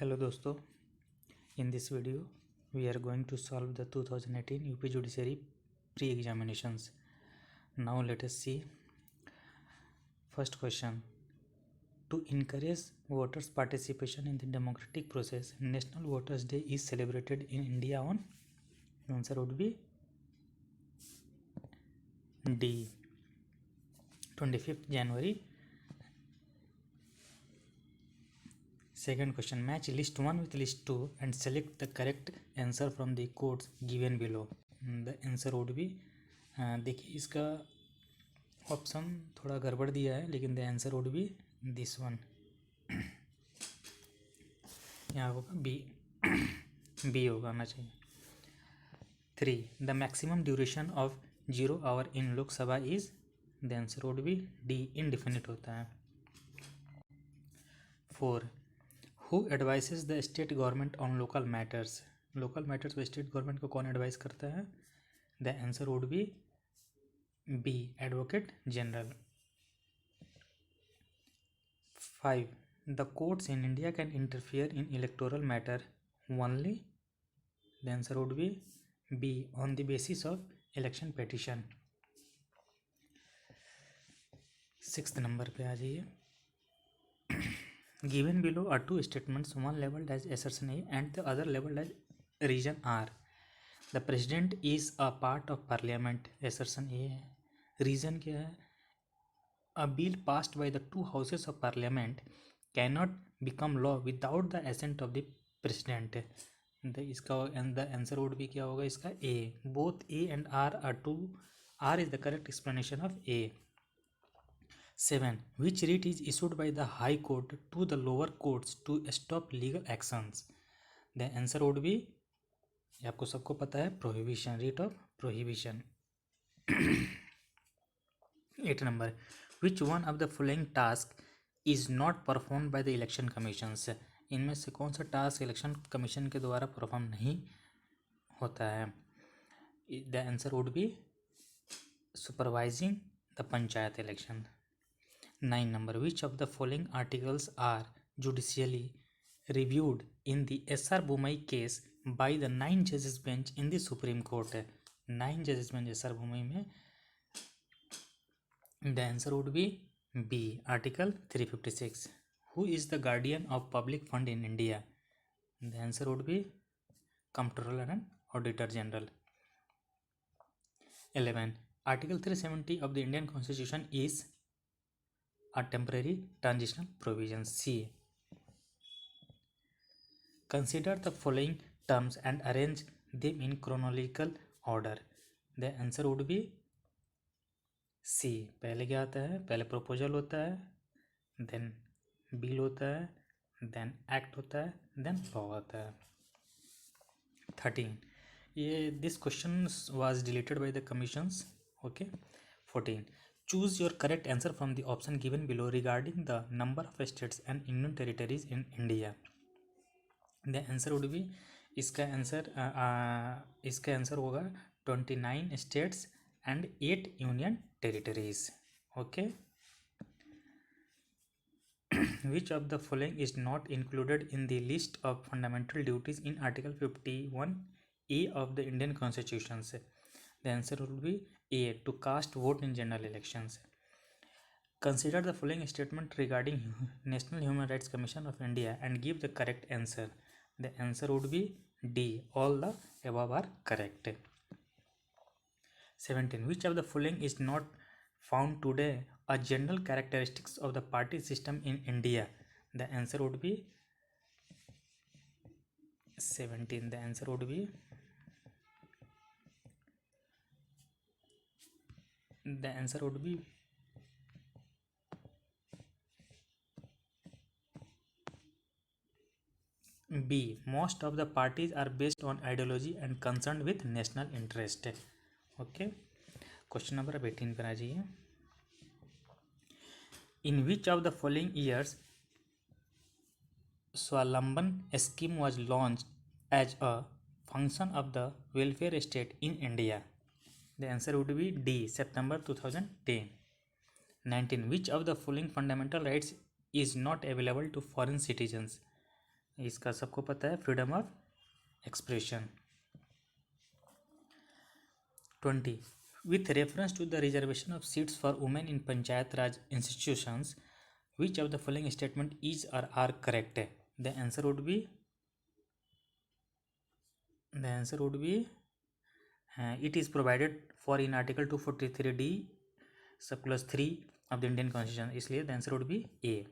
Hello दोस्तों, in this video we are going to solve the 2018 UP Judiciary pre-examinations. Now let us see first question. To encourage voters' participation in the democratic process, National Voters' Day is celebrated in India on, the answer would be D, 25th January. Second question, match list 1 with list 2 and select the correct answer from the codes given below. The answer would be, देखिए इसका option थोड़ा गड़बड़ दिया है, लेकिन the answer would be this one. यहाँ होगा B होगा आना चाहिए. 3. The maximum duration of 0 hour in Lok Sabha is, the answer would be D, indefinite होता है. 4. Who advises the state government on local matters, local matters में स्टेट गवर्नमेंट को कौन एडवाइस करता है? The answer would be B, advocate general. 5. The courts in India can interfere in electoral matter only, the answer would be B, on the basis of election petition. 6th number पे आ जाइए. Given below are two statements, one labeled as assertion A and the other labeled as reason R. The president is a part of parliament, assertion A है. Reason क्या है? A bill passed by the two houses of parliament cannot become law without the assent of the president. The answer would be क्या होगा इसका? A. Both A and R are true. R is the correct explanation of A. 7. Which writ is issued by the High Court to the lower courts to stop legal actions? The answer would be, आपको सबको पता है, prohibition, writ of prohibition. 8 number. Which one of the following task is not performed by the election commissions? इनमें से कौन सा task election commission के द्वारा परफॉर्म नहीं होता है? The answer would be supervising the panchayat election. 9 number. Which of the following articles are judicially reviewed in the S.R. Bommai case by the 9 judges bench in the Supreme Court? 9 judges bench S.R. Bommai में, the answer would be B, article 356. Who is the guardian of public fund in India? The answer would be Comptroller and Auditor General. 11. Article 370 of the Indian Constitution is a temporary transitional provision. C. Consider the following terms and arrange them in chronological order. The answer would be C. पहले क्या आता है? पहले proposal होता है, then bill होता है, then act होता है, then law होता है. 13. This question was deleted by the commissions. Okay. 14. Choose your correct answer from the option given below regarding the number of states and union territories in India. The answer would be, इसका answer होगा 29 states and 8 union territories. Okay. Which of the following is not included in the list of fundamental duties in Article 51A of the Indian Constitution? The answer would be A, to cast vote in general elections. Consider the following statement regarding National Human Rights Commission of India and give the correct answer. The answer would be D, all the above are correct. 17. Which of the following is not found today a general characteristics of the party system in India? The answer would be 17. The answer would be B. Most of the parties are based on ideology and concerned with national interest. Okay. Question number 18 पर आ जाइए. In which of the following years Swalamban scheme was launched as a function of the welfare state in India? The answer would be D, September 2010. 19. Which of the following fundamental rights is not available to foreign citizens? इसका सबको पता है, freedom of expression. 20. With reference to the reservation of seats for women in Panchayat Raj institutions, which of the following statement is or are correct? The answer would be it is provided for in Article 243D sub clause 3 of the Indian Constitution. इसलिए the answer would be A.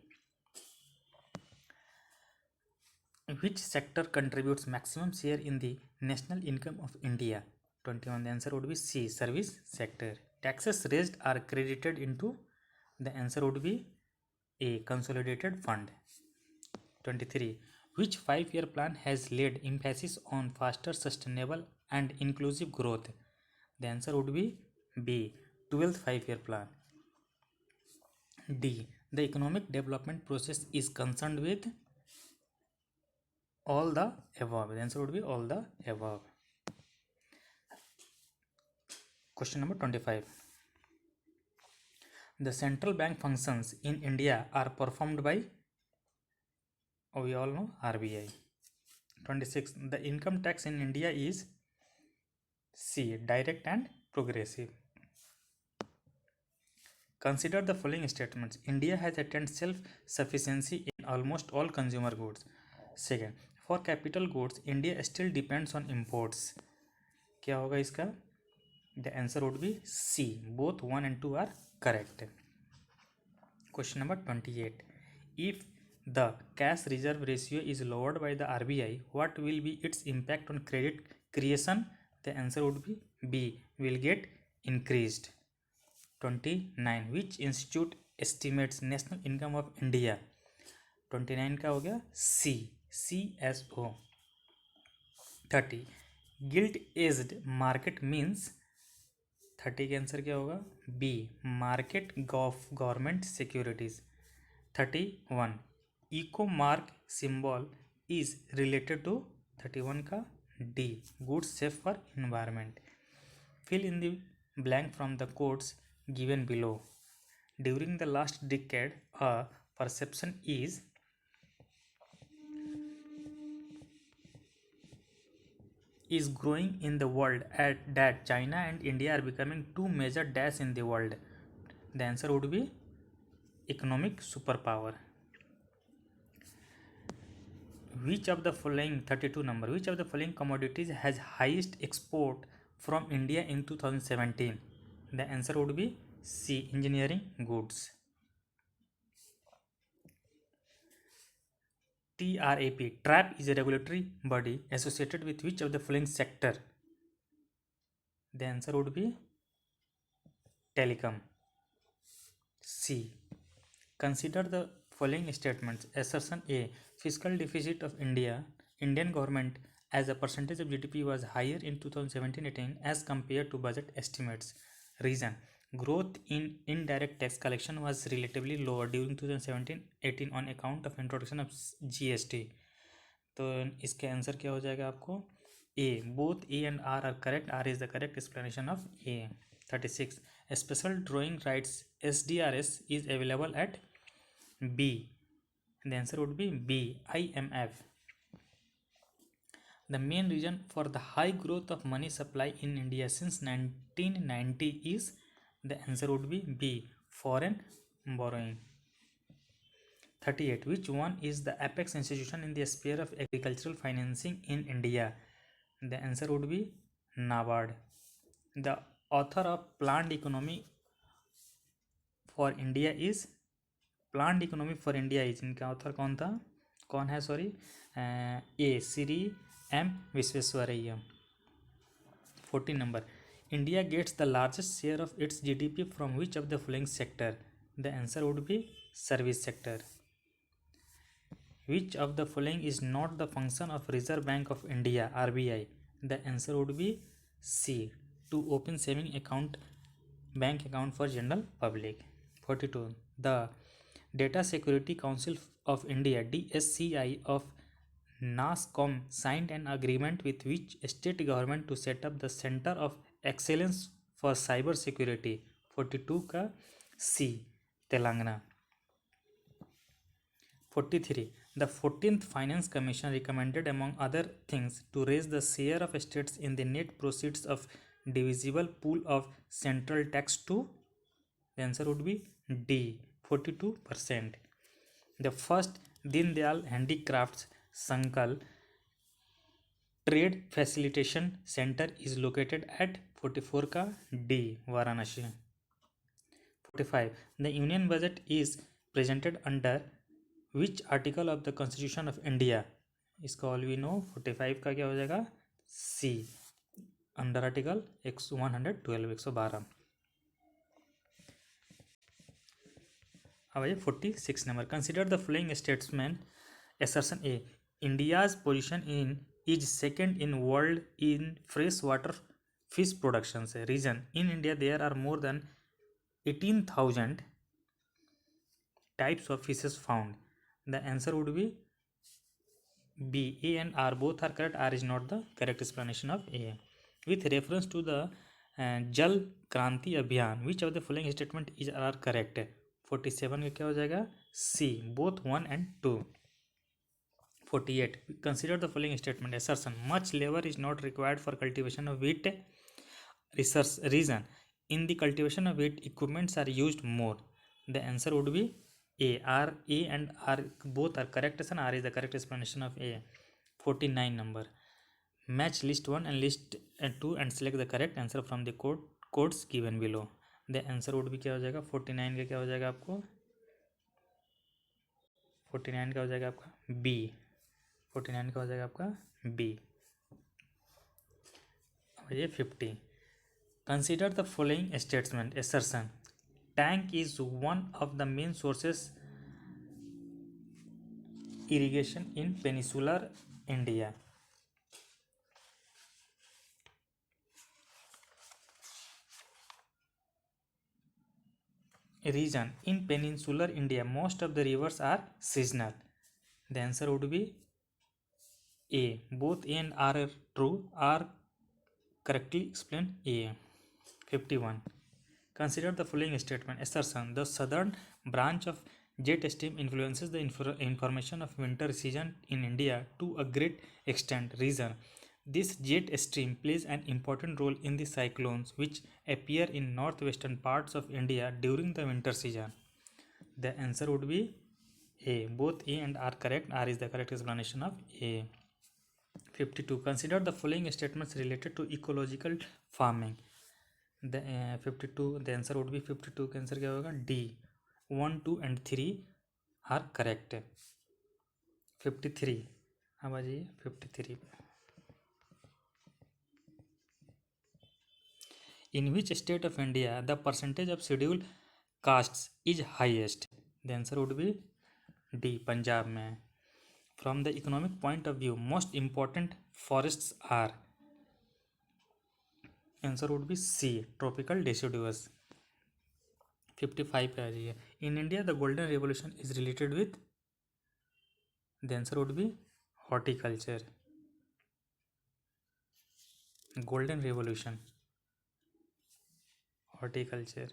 Which sector contributes maximum share in the national income of India? 21. The answer would be C, service sector. Taxes raised are credited into, the answer would be A, consolidated fund. 23. Which 5-year plan has laid emphasis on faster, sustainable and inclusive growth? The answer would be B, 12th 5-year plan. D, the economic development process is concerned with all the above. The answer would be all the above. Question number 25. The central bank functions in India are performed by, we all know, RBI. 26. The income tax in India is C, direct and progressive. Consider the following statements. India has attained self-sufficiency in almost all consumer goods. Second, for capital goods, India still depends on imports. क्या होगा इसका? The answer would be C. Both 1 and 2 are correct. Question number 28. If the cash reserve ratio is lowered by the RBI, what will be its impact on credit creation? The answer would be B, will get increased. 29. Which institute estimates national income of India? 29 का हो गया C, CSO. 30. Gilt edged market means, 30 का answer क्या होगा? B, market of government securities. 31. Eco mark symbol is related to, 31 का D, goods safe for environment. Fill in the blank from the quotes given below. During the last decade, a perception is growing in the world that China and India are becoming two major dash in the world. The answer would be economic superpower. Which of the following, 32 number, which of the following commodities has highest export from India in 2017? The answer would be C, engineering goods. TRAP is a regulatory body associated with which of the following sector? The answer would be telecom. C. Consider the following statements. Assertion A, fiscal deficit of Indian government as a percentage of GDP was higher in 2017-18 as compared to budget estimates. Reason, growth in indirect tax collection was relatively lower during 2017-18 on account of introduction of GST. तो इसके answer क्या हो जाएगा आपको? A, both A and R are correct. R is the correct explanation of A. 36. Special drawing rights SDRS is available at B. The answer would be B, IMF. The main reason for the high growth of money supply in India since 1990 is, the answer would be B, foreign borrowing. 38. Which one is the apex institution in the sphere of agricultural financing in India? The answer would be NABARD. The author of Planned Economy for India is, planned economy for India is, इनका author कौन है sorry? A, Shri M Visvesvaraya. 14 number. India gets the largest share of its GDP from which of the following sector? The answer would be service sector. Which of the following is not the function of Reserve Bank of India RBI? द answer would बी C, to open saving account, bank account for general public. 42. The Data Security Council of India DSCI of NASSCOM signed an agreement with which state government to set up the Center of Excellence for Cyber Security? 42 का C, Telangana. 43. The 14th Finance Commission recommended, among other things, to raise the share of states in the net proceeds of divisible pool of central tax to, the answer would be D, 42%. The first Deen Dayal Handicrafts Sankal Trade Facilitation Center is located at 44 का D, Varanasi. 45. The Union Budget is presented under which article of the Constitution of India? इसका all we know. 45 का क्या हो जाएगा? C, under article 112, 112. अब आइए 46 number. Consider the following statesman. Assertion A. India's position in is second in world in fresh water fish production से. Reason. In India there are more than 18,000 types of fishes found. The answer would be B. A and R both are correct. R is not the correct explanation of A. With reference to the Jal Kranti Abhiyan, which of the following statement is are correct? 47 का क्या हो जाएगा? C, both 1 and 2. 48. Consider the following statement. Assertion. Much labor is not required for cultivation of wheat. Research. Reason. In the cultivation of wheat, equipments are used more. The answer would be A. R. A and R both are correct, and R is the correct explanation of A. 49 number. Match list 1 and list 2 and select the correct answer from the codes given below. The answer would be क्या हो जाएगा? 49 का क्या हो जाएगा आपको? 49 का हो जाएगा आपका B. 49 का हो जाएगा आपका B. अब ये 50. Consider the following statement. Assertion. Tank is one of the main sources irrigation in peninsular India. Reason. In peninsular India, most of the rivers are seasonal. The answer would be A. Both A and R are true. R correctly explain A. 51. Consider the following statement. Assertion. The southern branch of jet stream influences the information of winter season in India to a great extent. Reason. This jet stream plays an important role in the cyclones which appear in northwestern parts of India during the winter season. The answer would be A. Both A and R correct. R is the correct explanation of A. 52. Consider the following statements related to ecological farming. The 52. The answer would be 52 का answer क्या होगा? D. 1, 2 and 3 are correct. 53. अब आ जाइए 53. In which state of India the percentage of scheduled castes is highest? The answer would be D. Punjab में. From the economic point of view, most important forests are. Answer would be C. Tropical deciduous. 55 पे आ जाइए. In India the golden revolution is related with. The answer would be horticulture. Golden revolution. Horticulture.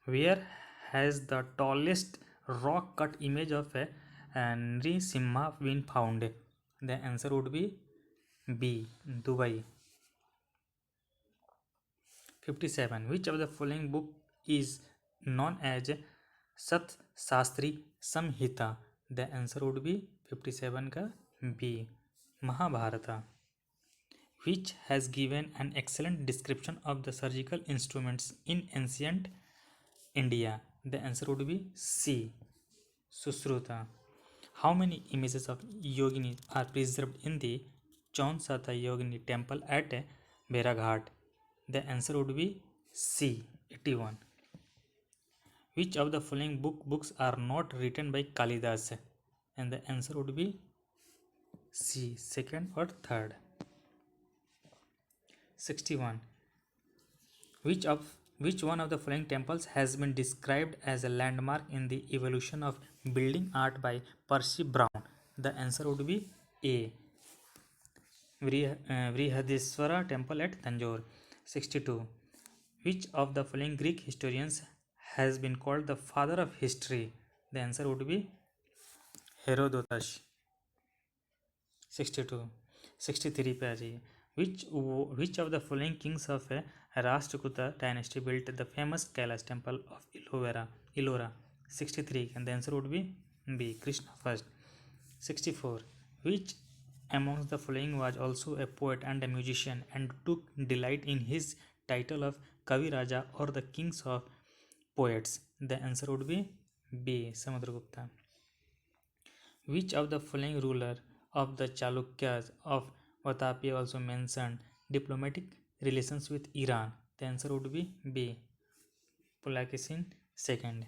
Where has the tallest rock cut image of a Nrsimha been found? The answer would be B. Dubai. 57. Which of the following book is known as Sat Shastri Samhita? The answer would be 57 का B. Mahabharata. Which has given an excellent description of the surgical instruments in ancient India? The answer would be C. Sushruta. How many images of Yogini are preserved in the Chaunsata Yogini temple at Beraghat? The answer would be C. 81. Which of the following books are not written by Kalidas? And the answer would be C. Second or third. 61. Which one of the following temples has been described as a landmark in the evolution of building art by Percy Brown? The answer would be A. Vrihadeswara temple at Tanjore. 62. Which of the following Greek historians has been called the father of history? The answer would be Herodotus. 62. 63 पे आ जाइए. Which of the following kings of Rashtrakuta dynasty built the famous Kailash temple of Ellora? 63, and the answer would be B. Krishna first. 64. Which amongst the following was also a poet and a musician and took delight in his title of Kavi Raja or the kings of poets? The answer would be B. Samudragupta. Which of the following ruler of the Chalukyas of Vatapi also mentioned diplomatic relations with Iran? The answer would be B. Pulakesin II.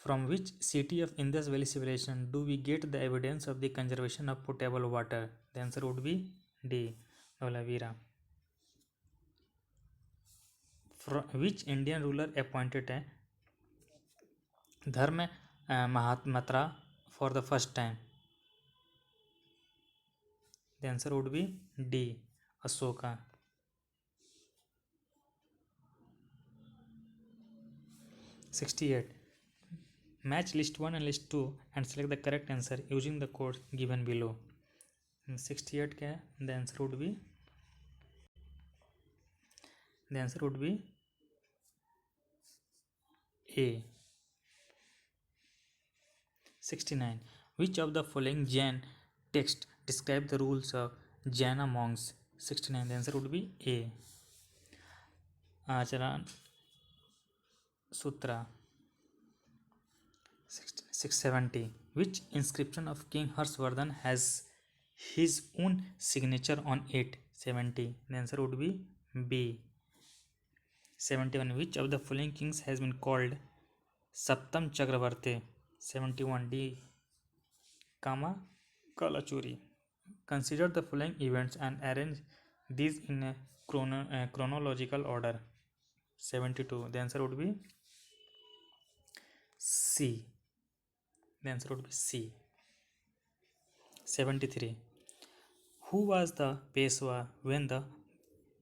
From which city of Indus Valley civilization do we get the evidence of the conservation of potable water? The answer would be D. Dholavira. Which Indian ruler appointed a Dharma Mahatmatra for the first time? The answer would be D. Ashoka. 68. Match list 1 and list 2 and select the correct answer using the codes given below. 68 क्या है? The answer would be A. 69. Which of the following Jain text describe the rules of Jaina monks? 69. The answer would be A. Acharan Sutra. 670. Which inscription of King Harshvardhan has his own signature on it? 70. The answer would be B. 71. Which of the following kings has been called Saptam Chakravarti? 71. D. Kama Kalachuri. Consider the following events and arrange these in a chronological order. 72. The answer would be C. The answer would be C. 73. Who was the Peshwa when the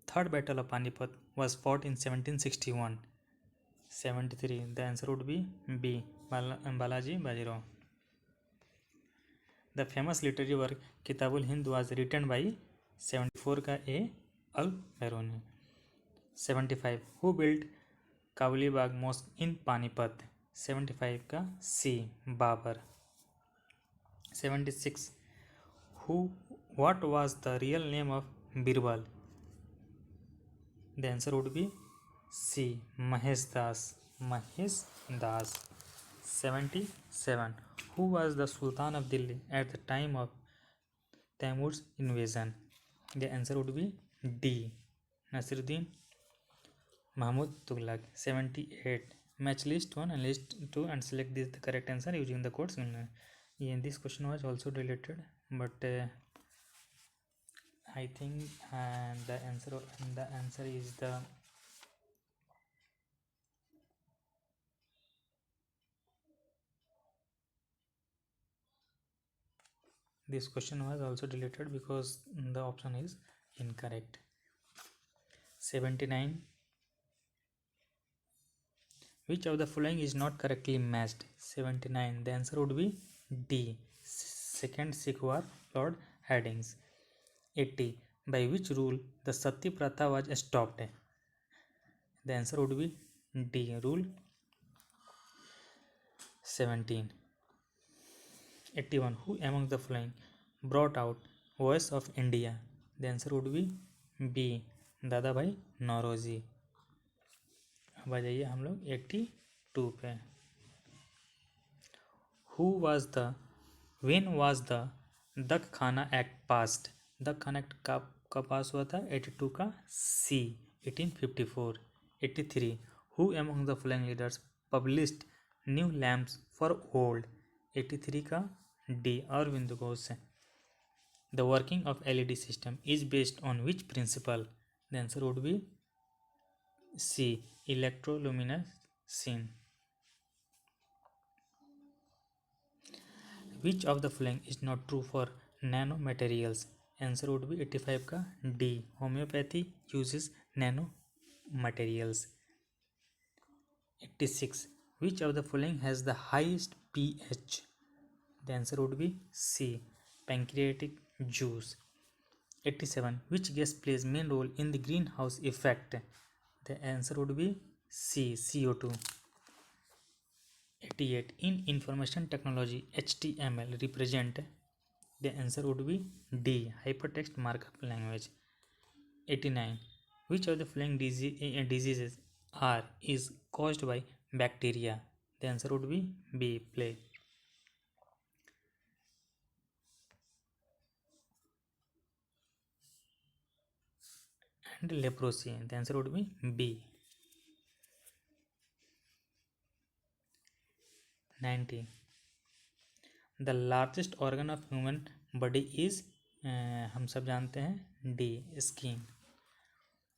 Third Battle of Panipat was fought in 1761? 73. The answer would be B. Balaji Bajirao. The famous literary work Kitabul Hind was written by 74 का A. Al-Biruni. 75. Who built Kavli Bagh Mosque in Panipat? 75 का C. Babur. 76. What was the real name of Birbal? The answer would be C. Mahesh Das. 77. Who was the Sultan of Delhi at the time of Taimur's invasion? The answer would be D. Nasiruddin Mahmud Tughlaq. 78. Match list 1 and list 2 and select the correct answer using the codes. This question was also related, but I think the answer is the this question was also deleted because the option is incorrect. 79. Which of the following is not correctly matched? 79. The answer would be D. Second Sikh War, Lord Hardinge. 80. By which rule the Sati Pratha was stopped? The answer would be D. Rule 17. 81. Who among the following brought out Voice of India? The answer would be B. दादा भाई नौरोजी. अब आ जाइए हम लोग 82 पे. When was the दक खाना act passed? दक खाना act कब पास हुआ था? 82 का C. 1854. 83. Who among the following leaders published new lamps for old? 83 का D. Aurobindo Ghosh. The working of LED system is based on which principle? The answer would be C. Electroluminescence. Which of the following is not true for nanomaterials? Answer would be 85 का D. Homeopathy uses nanomaterials. 86. Which of the following has the highest pH? The answer would be C. Pancreatic juice. 87. Which gas plays main role in the greenhouse effect? The answer would be C. CO2. 88. In information technology, HTML represent? The answer would be D. Hypertext markup language. 89. Which of the following diseases is caused by bacteria? The answer would be B. Plague. And leprosy. The answer would be B. 90. The largest organ of human body is हम सब जानते हैं D. Skin.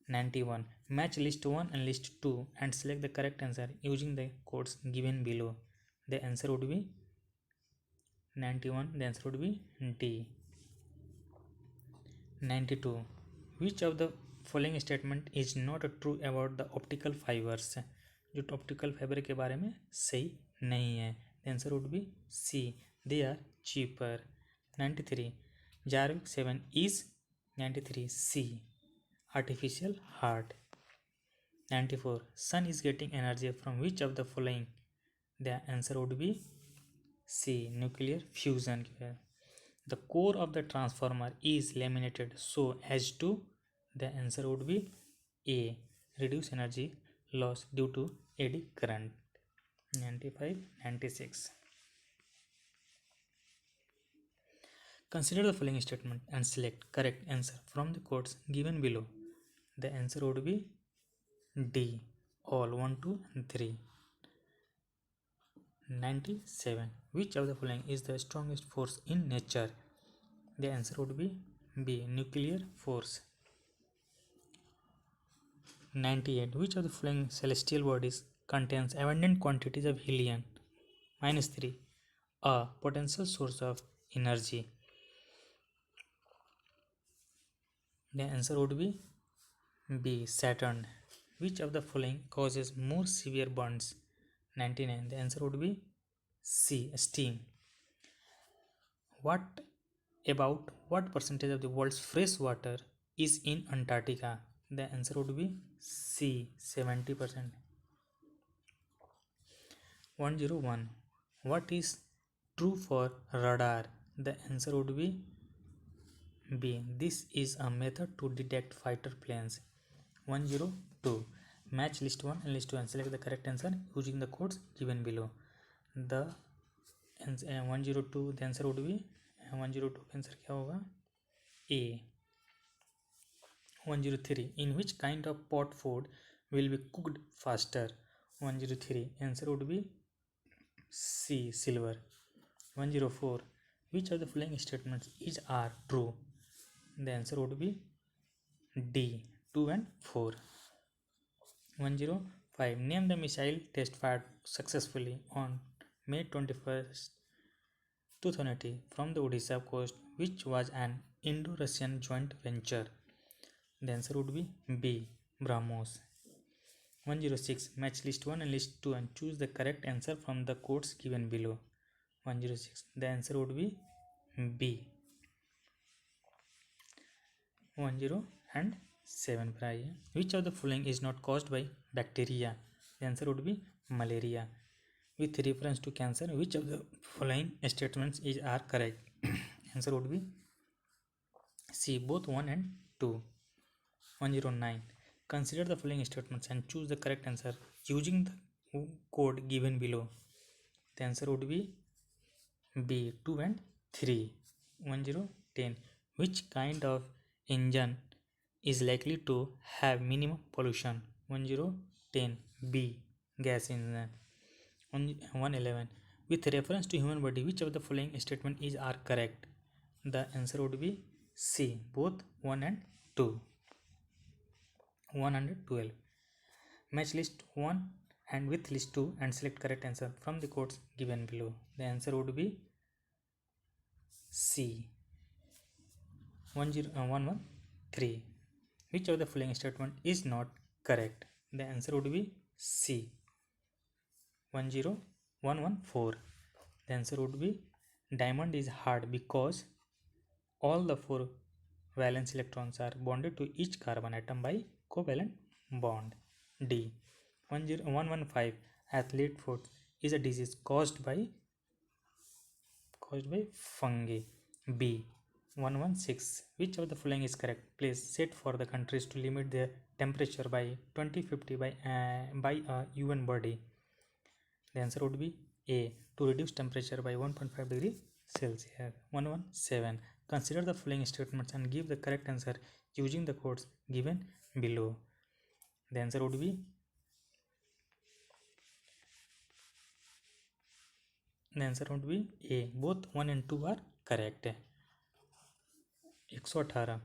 91. Match list 1 and list 2 and select the correct answer using the codes given below. The answer would be 91. The answer would be D. 92. Which of the following statement is not true about the optical fibers? जो optical fibre के बारे में सही नहीं है. The answer would be C. They are cheaper. 93. Jarvik 7 is 93. C. Artificial heart. 94. Sun is getting energy from which of the following? The answer would be C. Nuclear fusion. The core of the transformer is laminated so as to? The answer would be A. Reduce energy loss due to eddy current. 95. 96. Consider the following statement and select correct answer from the codes given below. The answer would be D. All 1, 2 and 3. 97. Which of the following is the strongest force in nature? The answer would be B. Nuclear force. 98. Which of the following celestial bodies contains abundant quantities of helium? -3. A potential source of energy. The answer would be B. Saturn. Which of the following causes more severe burns? 99. The answer would be C. Steam. What percentage of the world's fresh water is in Antarctica? The answer would be C. 70%. 101. What is true for radar? The answer would be B. This is a method to detect fighter planes. 102. Match list 1 and list 2 and select the correct answer using the codes given below. The 102, the answer would be 102 का answer क्या होगा? A. 103. In which kind of pot food will be cooked faster? 103. Answer would be C. Silver. 104. Which of the following statements are true? The answer would be D. 2 and 4. 105. Name the missile test fired successfully on May 21st, 2018 from the Odisha coast, which was an Indo-Russian joint venture. The answer would be B. BrahMos. 106. Match list 1 and list 2 and choose the correct answer from the codes given below. 106. The answer would be B. 107 पर आइए. Which of the following is not caused by bacteria? The answer would be malaria. With reference to cancer, which of the following statements are correct? Answer would be C. Both 1 and 2. 109. Consider the following statements and choose the correct answer using the code given below. The answer would be B. 2 and 3. 10. Which kind of engine is likely to have minimum pollution? 10. B. Gas engine. 111. With reference to human body, which of the following statement are correct? The answer would be C. Both 1 and 2. 112. Match list 1 and with list 2 and select correct answer from the codes given below. The answer would be C. 113. Which of the following statement is not correct? The answer would be C. 10114. The answer would be diamond is hard because all the four valence electrons are bonded to each carbon atom by covalent bond. D. 10115. Athlete foot is a disease caused by fungi. B. 116. Which of the following is correct? Please set for the countries to limit their temperature by 2050 by a UN body. The answer would be A. To reduce temperature by 1.5 degree Celsius. 117. Consider the following statements and give the correct answer using the codes given below. The answer would be A. Both 1 and 2 are correct. 118.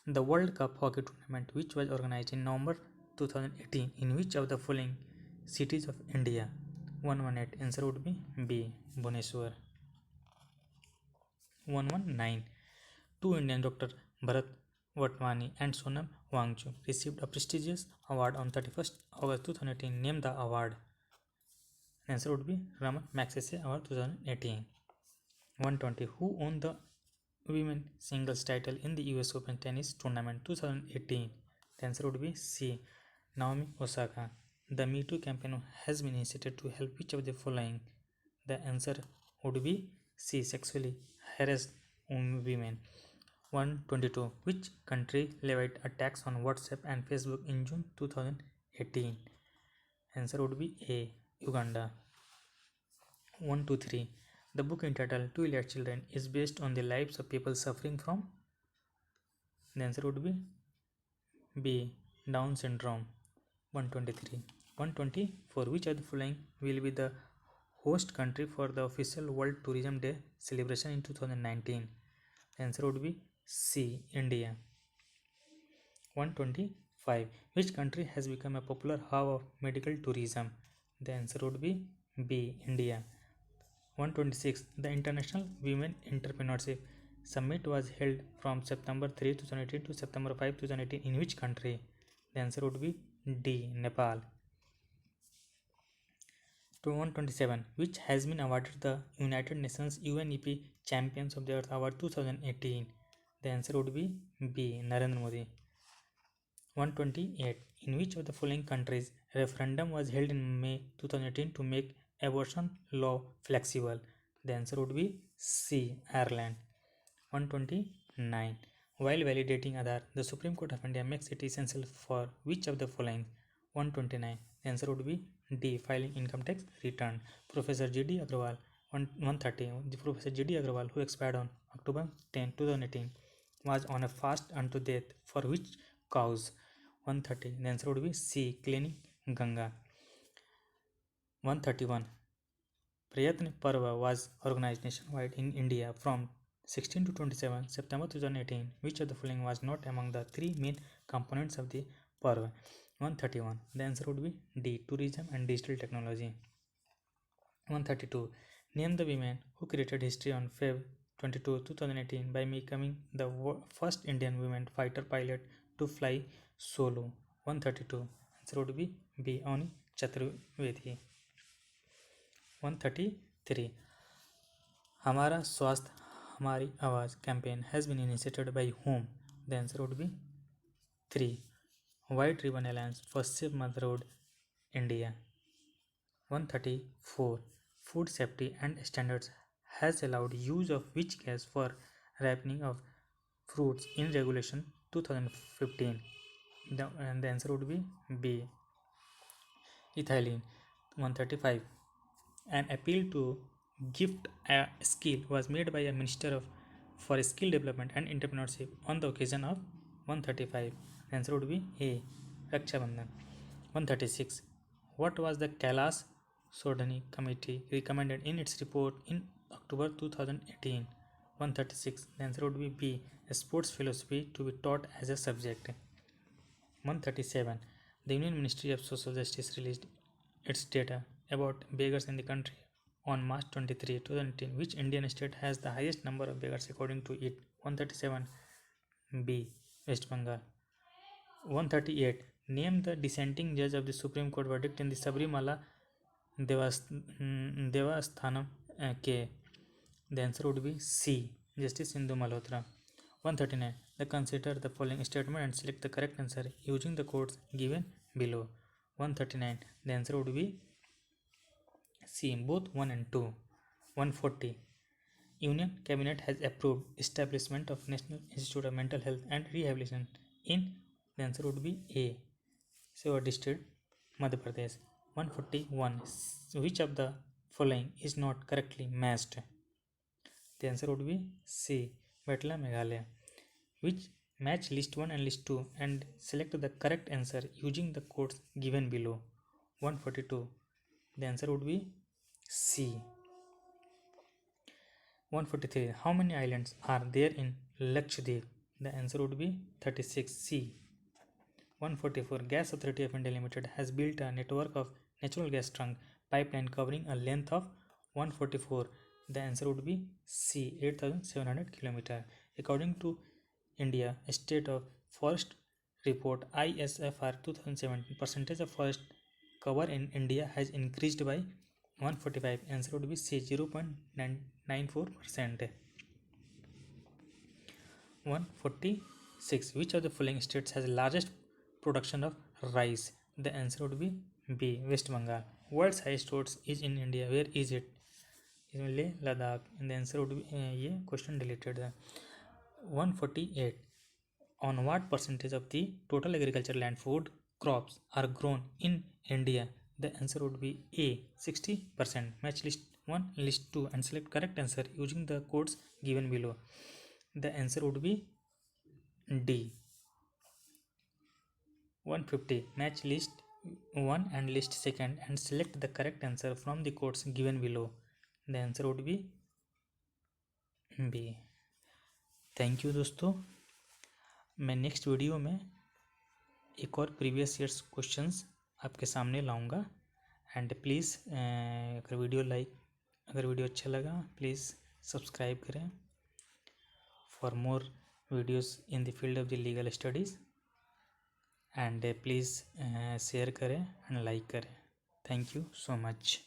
The World Cup hockey tournament, which was organized in November 2018, in which of the following cities of India? 118. Answer would be B. Bhubaneswar. 119. Two Indian Dr. Bharat Vatwani and Sonam Wangchu received a prestigious award on 31st August 2018. Name the award. Answer would be Raman Magsaysay Award 2018. 120. Who won the women singles title in the US Open Tennis Tournament 2018? The answer would be C. Naomi Osaka. The Me Too campaign has been initiated to help which of the following? The answer would be C. Sexually harassed women. 122. Which country levied a tax on WhatsApp and Facebook in June 2018? Answer would be A. Uganda. 123. The book entitled Two Elliot Children is based on the lives of people suffering from? The answer would be B. Down syndrome. 123. 124. Which of the following will be the host country for the official World Tourism Day celebration in 2019? The answer would be C. India. 125. Which country has become a popular hub of medical tourism? The answer would be B. India. 126. The International Women Entrepreneurship Summit was held from September 3, 2018 to September 5, 2018 in which country? The answer would be D. Nepal. 127. Which has been awarded the United Nations UNEP Champions of the Earth Award 2018? The answer would be B. Narendra Modi. 128. In which of the following countries referendum was held in May 2018 to make abortion law flexible? The answer would be C. Ireland. 129. While validating Aadhaar, the Supreme Court of India makes it essential for which of the following? 129. The answer would be D. Filing income tax return. Professor G.D. Agrawal. 130. Professor G.D. Agrawal, who expired on October 10, 2018, was on a fast unto death for which cause? 130. The answer would be C. Cleaning Ganga. 131. Prayatna Parva was organized nationwide in India from 16 to 27 September 2018. Which of the following was not among the three main components of the Parva? 131. The answer would be D. Tourism and digital technology. 132. Name the women who created history on Feb 22, 2018 by becoming the first Indian women fighter pilot to fly solo. 132. Answer would be B. Avani Chaturvedi. 133. हमारा स्वास्थ्य हमारी आवाज़ campaign has been initiated by whom? The answer would be 3. White Ribbon Alliance for Safe Motherhood, India. 134. Food safety and standards has allowed use of which gas for ripening of fruits in regulation 2015? The answer would be B. Ethylene. 135. An appeal to gift a skill was made by a minister for skill development and entrepreneurship on the occasion of 135. The answer would be A. Raksha Bandhan. 136. What was the Kailash Sodhani Committee recommended in its report in October 2018? 136. The answer would be B. Sports philosophy to be taught as a subject. 137. The Union Ministry of Social Justice released its data about beggars in the country on March 23, 2018. Which Indian state has the highest number of beggars according to it? 137. B. West Bengal. 138. Name the dissenting judge of the Supreme Court verdict in the Sabrimala Devasthanam के. The answer would be C. Justice Sindhu Malhotra. 139. Consider the following statement and select the correct answer using the codes given below. 139. The answer would be C. Both 1 and 2. 140. Union Cabinet has approved establishment of National Institute of Mental Health and Rehabilitation in. The answer would be A. Seva District, Madhya Pradesh. 141. Which of the following is not correctly matched? The answer would be C. Betla, Meghalaya. Which match list 1 and list 2 and select the correct answer using the codes given below. 142. The answer would be C. 143. How many islands are there in Lakshadweep? The answer would be 36. C. 144. Gas Authority of India Limited has built a network of natural gas trunk pipeline covering a length of 144. The answer would be C. 8,700 km. According to India State of Forest Report ISFR 2017, percentage of forest cover in India has increased by 145. Answer would be C. 0.94%. 146. Which of the following states has largest production of rice? The answer would be B. West Bengal. World's highest roads is in India. Where is it? इसमें ले Ladakh. And the answer would be ये question deleted है. 148. On what percentage of the total agricultural land food crops are grown in India? The answer would be A. 60%. Match list 1, list 2 and select correct answer using the codes given below. The answer would be D. 150. Match list 1 and list 2nd and select the correct answer from the codes given below. The answer would be B. Thank you दोस्तों. मैं next video में एक और previous years questions आपके सामने लाऊंगा. And please अगर video अच्छा लगा प्लीज़ सब्सक्राइब करें for more videos in the field of the legal studies. And please share करें एंड लाइक करें. Thank you so much.